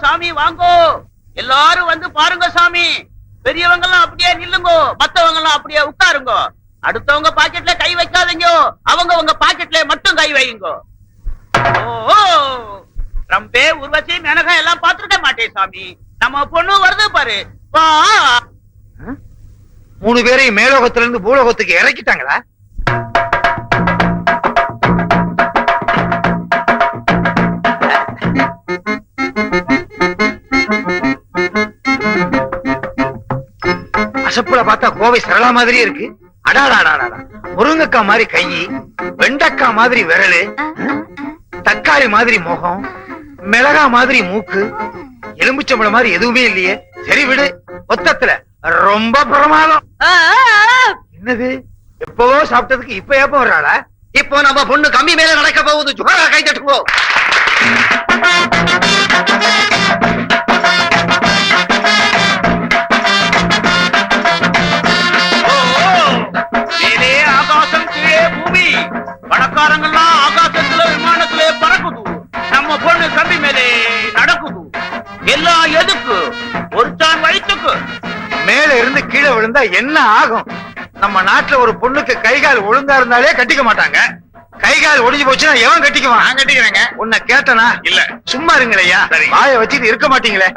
சாமி வாங்கோ, எல்லாரும் வந்து பாருங்க சாமி. பெரியவங்க எல்லாம் அப்படியே நில்லுங்கோ, மத்தவங்க எல்லாம் அப்படியே உட்காருங்க. அடுத்தவங்க பாக்கெட்ல கை வைக்காதீங்க, அவங்க உங்க பாக்கெட்ல மட்டும் கை வையுங்க. ஓ ரம்பே உருவச்சி மேனகா எல்லாம் பாத்துருக்க மாட்டேன் சாமி. நம்ம பொண்ணு வருது பாரு. வா. 3 பேரையும் மேலோகத்துல இருந்து பூலோகத்துக்கு இறக்கிட்டாங்களா? அசப்புல பார்த்தா கோவை சரளா மாதிரியே இருக்கு. அடாடாடாடா, முருங்கக்கா மாதிரி கை, வெண்டக்கா மாதிரி விரலு, தக்காளி மாதிரி முகம், மிளகா மாதிரி மூக்கு, எலும்புச்சம்பளம் மாதிரி எதுவுமே இல்லையே. சரி விடு, மொத்தத்துல ரொம்ப பிரமாதம். என்னது, எப்பவோ சாப்பிட்டதுக்கு இப்ப ஏப்ப வர்றாளா? இப்போ நம்ம பொண்ணு கம்பி மேல நடக்க போகுது. ஜோரா கை தட்டுவோம். மேலே ஆகாசம், கீழே பூமி. பணக்காரங்கெல்லாம் ஆகாசத்துல விமானத்திலே பறக்குது. நம்ம பொண்ணு கம்பி மேலே நடக்குது. எல்லாம் எதுக்கு? ஒரு தான் வயிற்றுக்கு. மேல இருந்து கீழே விழுந்தா என்ன ஆகும்? நம்ம நாட்டுல ஒரு பொண்ணுக்கு கைகால் ஒழுங்கா இருந்தாலே கட்டிக்க மாட்டாங்க. கைகால் ஒடிஞ்சு போச்சுன்னா எவன் கட்டிக்குவான்? நான் கட்டிக்கிறேங்க. உன்னை கேட்டனா? இல்ல. சும்மா இருங்களையா, சரி. வாய வச்சுட்டு இருக்க மாட்டீங்களே.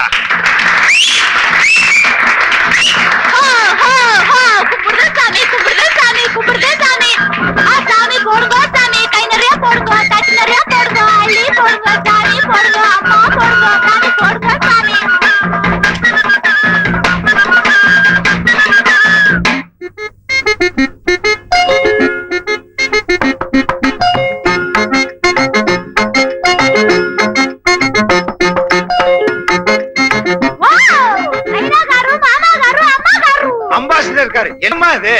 சாமி போடுங்க சாமி, கை நிறைய போடுங்க, தட்டு நிறைய போடுங்க, அள்ளி போடுங்க சாமி, போடுங்க அம்மா, போடுங்க சாமி, போடுங்க சாமி. அம்பாசிடர் இருக்காரு. என்னமா இது?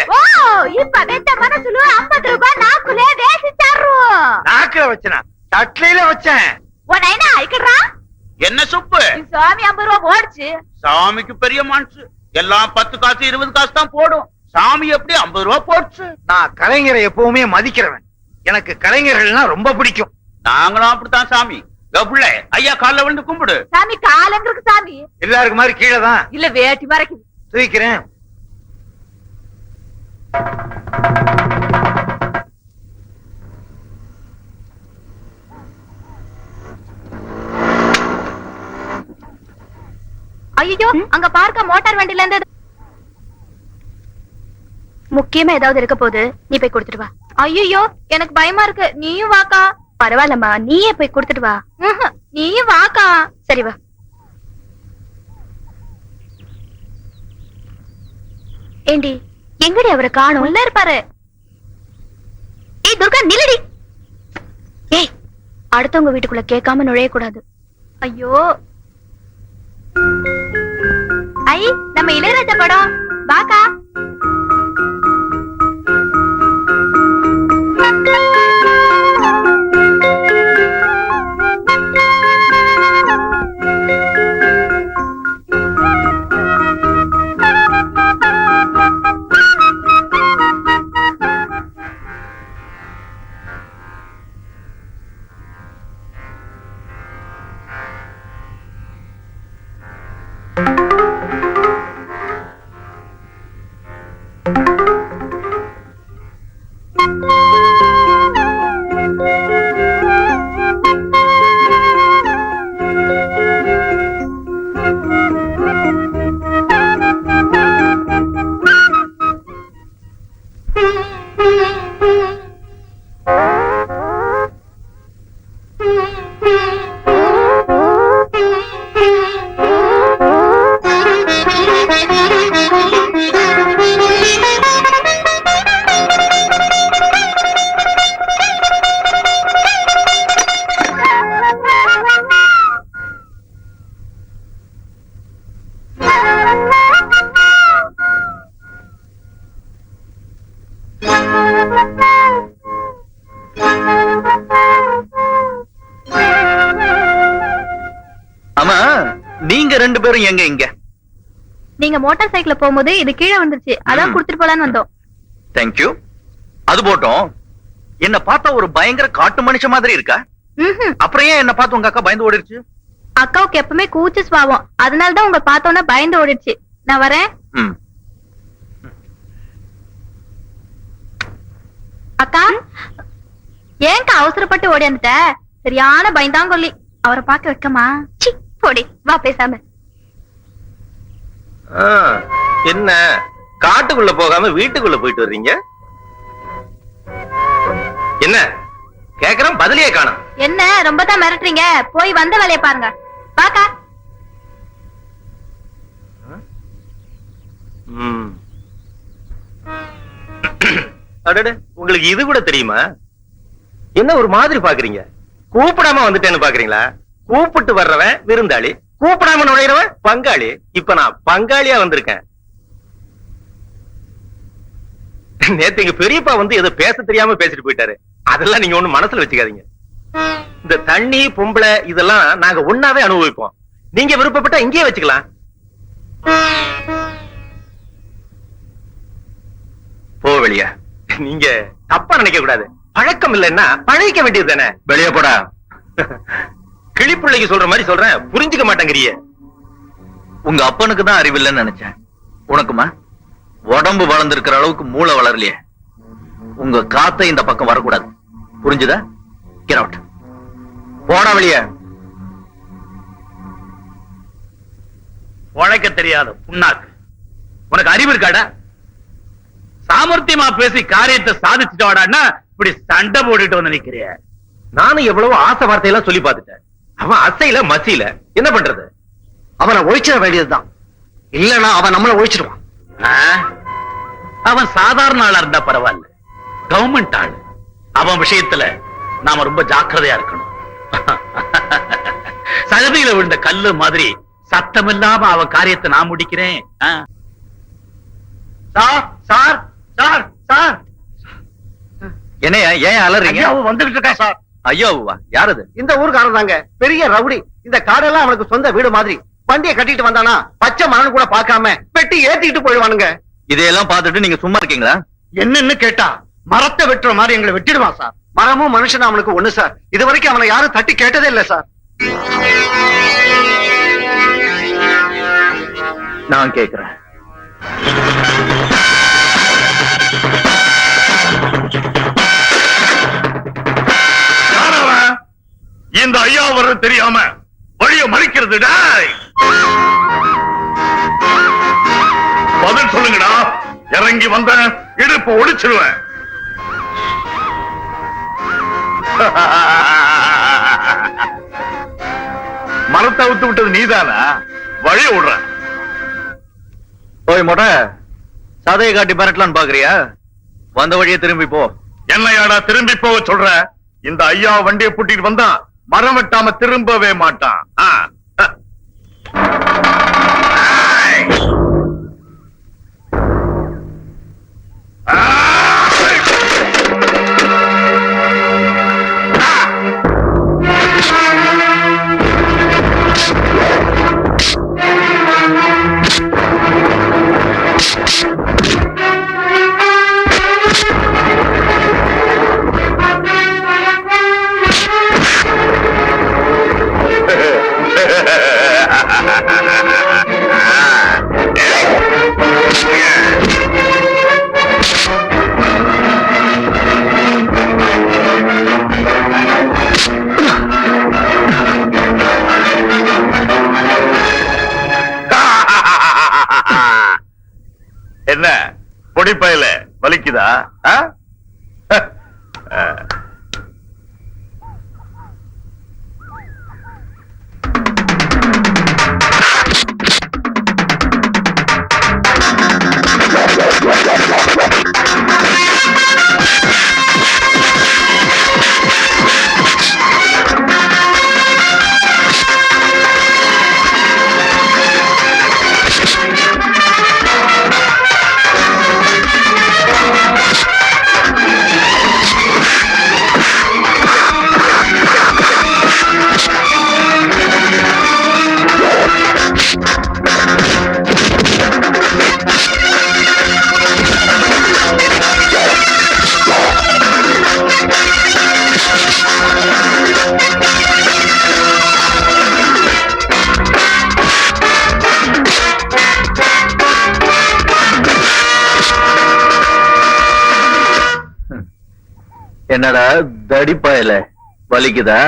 இப்ப வெத்த மனசுல 50 ரூபாய் நாக்குலே வேசிச்சாரு. நாக்குல வச்சனா? தட்லையில வச்சேன். உன்னைனா ஐக்கறா? என்ன சுப்பு? சாமி 50 ரூபாய் போடுச்சு. சாமிக்கு பெரிய மனசு. எல்லாம் 10 காசு 20 காசு தான் போடும். சாமி எப்படி 50 ரூபாய் போடுச்சு? நான் கலைஞரை எப்பவுமே மதிக்கிறவன். எனக்கு கலைஞர்கள்னா ரொம்ப பிடிக்கும். நாங்களும் அப்படித்தான் சாமி. கபுள்ள ஐயா கால்ல விழுந்து கும்பிடு. சாமி காலங்களுக்கு சாமி. எல்லாருக்கு மாதிரி கீழே தான் இல்ல வேட்டி மறைக்குது. தூக்கிறேன். ஐயோ, அங்க பார்க்க மோட்டார் வண்டில இருந்து முக்கியமா ஏதாவது இருக்க போது, நீ போய் கொடுத்துட்டு வா. ஐயோ, எனக்கு பயமா இருக்கு. நீயும் வாக்கா. பரவாயில்லம்மா, நீயே போய் கொடுத்துட்டு வா. நீயும் வாக்கா. சரி வா. ஏண்டி, எங்கடி அவரை காணும்? உள்ள இருப்பாரு. ஏய் துர்கா, நில்லடி. ஏய், அடுத்தவங்க வீட்டுக்குள்ள கேட்காம நுழைய கூடாது. ஐயோ, ஐ நம்ம இளையராஜா படம். வாக்கா. ஆமா, நீங்க 2 பேரும் எங்க இங்க? நீங்க மோட்டார் சைக்கிள்ல போகும்போது இது கீழே வந்துருச்சு, அதான் குடுத்துட்டு போலான்னு வந்தோம். தேங்க்யூ. அது போட்டோம். என்ன பார்த்தா ஒரு பயங்கர காட்டு மனுஷ மாதிரி இருக்கா? அப்புறம் ஏன் என்ன பார்த்து உங்க அக்கா பயந்து ஓடிருச்சு? அக்காவுக்கு எப்பவுமே கூச்சு சுவாவம், அதனாலதான் உங்களை பார்த்தோன்னா பயந்து ஓடிடுச்சு. நான் வரேன். ம். அக்கா, ஏன்க்கா அவசரப்பட்டு ஓடி வந்துட்ட? சரியான பயந்தாங்கொல்லி. அவரை பார்க்க வைக்கமா? சி, போடி, வா பேசாம. ஆ, என்ன காட்டுக்குள்ள போகாம வீட்டுக்குள்ள போயிட்டு வர்றீங்க? என்ன கேக்குறேன், பதிலையே காணோம். என்ன ரொம்ப தான் மிரட்டுறீங்க? போய் வந்த வேலையை பாருங்க. பாக்கா. ம். அடடே, உங்களுக்கு இது கூட தெரியுமா? என்ன ஒரு மாதிரி பாக்குறீங்க? கூப்பிடாம வந்துட்டேன்னு பாக்குறீங்களா? கூப்பிட்டு வர்றவன் விருந்தாளி, கூப்பிடாம நுழையிறவன் பங்காளி. இப்ப நான் பங்காளியா வந்திருக்கேன். நேத்து எங்க பெரியப்பா வந்து ஏதோ பேச தெரியாம பேசிட்டு போயிட்டாரு. அதெல்லாம் நீங்க ஒண்ணு மனசுல வச்சுக்காதீங்க. இந்த தண்ணி பொம்பளை இதெல்லாம் நாங்க ஒண்ணாவே அனுபவிப்போம். நீங்க விருப்பப்பட்டா இங்கேயே வச்சுக்கலாம். போ வெளிய. நீங்க தப்பா நினைக்க கூடாது. பழக்கம் இல்லைன்னா பழகிக்க வேண்டியது தானே. வெளியே போடா. கிளிப்பிள்ளைக்கு சொல்ற மாதிரி சொல்றேன், புரிஞ்சுக்க மாட்டேங்கிறிய. உங்க அப்பனுக்கு தான் அறிவில்லைன்னு நினைச்சேன். உனக்குமா? உடம்பு வளர்ந்திருக்கிற அளவுக்கு மூளை வளரலையே. உங்க காத்தை இந்த பக்கம் வரக்கூடாது, புரிஞ்சுதா? Get out. போடா வெளிய. உழைக்க தெரியாத புண்ணாக்கு, உனக்கு அறிவு இருக்காடா? சாமர்த்தியமா பேசி காரியத்தை சாதிச்சுட்டு வாடான்னா இப்படி சண்டை போட்டுட்டு வந்து நிக்கிறிய. நானும் எவ்வளவு ஆசை வார்த்தையெல்லாம் சொல்லி பார்த்துட்டேன். அவன் அசையில மசியில என்ன பண்றது? அவனை ஒழிச்சிட வேண்டியதுதான். இல்லன்னா அவன் நம்மள ஒழிச்சிடுவான். ஆ? அவன் சாதாரண ஆளா இருந்தா பரவாயில்ல, கவர்மெண்ட் ஆளு. அவன் விஷயத்துல நாம ரொம்ப ஜாக்கிரதையா இருக்கணும். சகதியில விழுந்த கல்லு மாதிரி சத்தமில்லாம அவன் காரியத்தை நான் முடிக்கிறேன். ஆ? சார் சார் சார் சார், என்னையா ஏன் அலறீங்க? வந்துகிட்டு இருக்கா சார். ஐயோவா? யாரது? இந்த ஊருக்காரன் தாங்க, பெரிய ரவுடி. இந்த காடெல்லாம் அவனுக்கு சொந்த வீடு மாதிரி. வண்டியை கட்டிட்டு வந்தானா பச்சை மணல் கூட பார்க்காம வெட்டி ஏத்திட்டு போயிடுவானுங்க. இதையெல்லாம் பார்த்துட்டு நீங்க சும்மா இருக்கீங்களா? என்னன்னு கேட்டா மரத்தை வெட்டுற மாதிரி எங்களை வெட்டிடுவான் சார். மரமும் மனுஷனும் அவனுக்கு ஒண்ணு சார். இது வரைக்கும் அவனை யாரும் தட்டி கேட்டதே இல்ல சார். நான் கேக்குறேன். இந்த ஐயா வர்றது தெரியாம வழிய மறிக்கிறது. பதில் சொல்லுங்கடா. இறங்கி வந்த இடுப்பு ஒடிச்சிருவேன். மரத்தை அவுத்து விட்டது நீதானா? வழி விடுற. ஓய் மொட்டை, சதையை காட்டி பரட்டலான்னு பாக்குறியா? வந்த வழியே திரும்பி போ. என்னையாடா திரும்பி போக சொல்ற? இந்த ஐயா வண்டியை பூட்டிட்டு வந்தா மரம் வெட்டாம திரும்பவே மாட்டான். என்ன பொடிப்பையில வலிக்குதா? என்னடா தடிப்பாயல வலிக்குதா?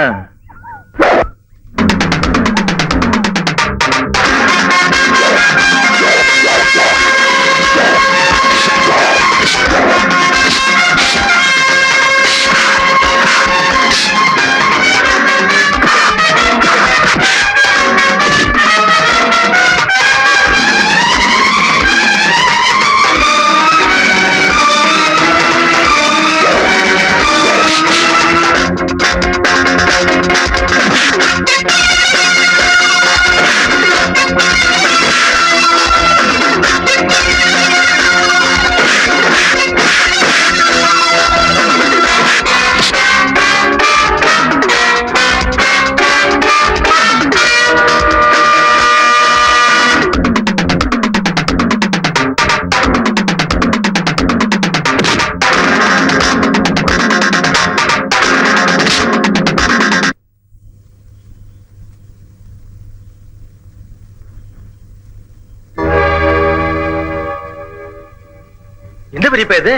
என்ன பெரியப்பா இது?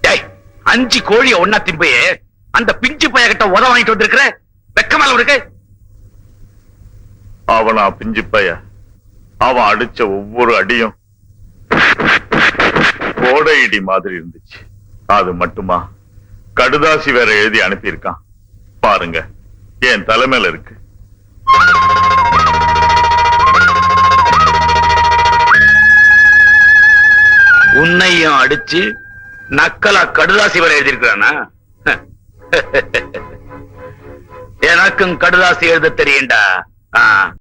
டேய், 5 கோழிய ஒன்னா திம்பையே அந்த பிஞ்சு பைய கிட்ட உத வாங்கிட்டு வந்திருக்கிற வெக்கமால இருக்கு. அவனா பிஞ்சு பைய, அவன் அடிச்ச ஒவ்வொரு அடியும் கோடை இடி மாதிரி இருந்துச்சு. அது மட்டுமா, கடுதாசி வேற எழுதி அனுப்பியிருக்கான் பாருங்க, என் தலைமையில இருக்கு. உன்னையும் அடிச்சு நக்கலா கடுதாசி வரை எழுதியிருக்கிறானா? எனக்கும் கடுதாசி எழுத தெரியும்டா.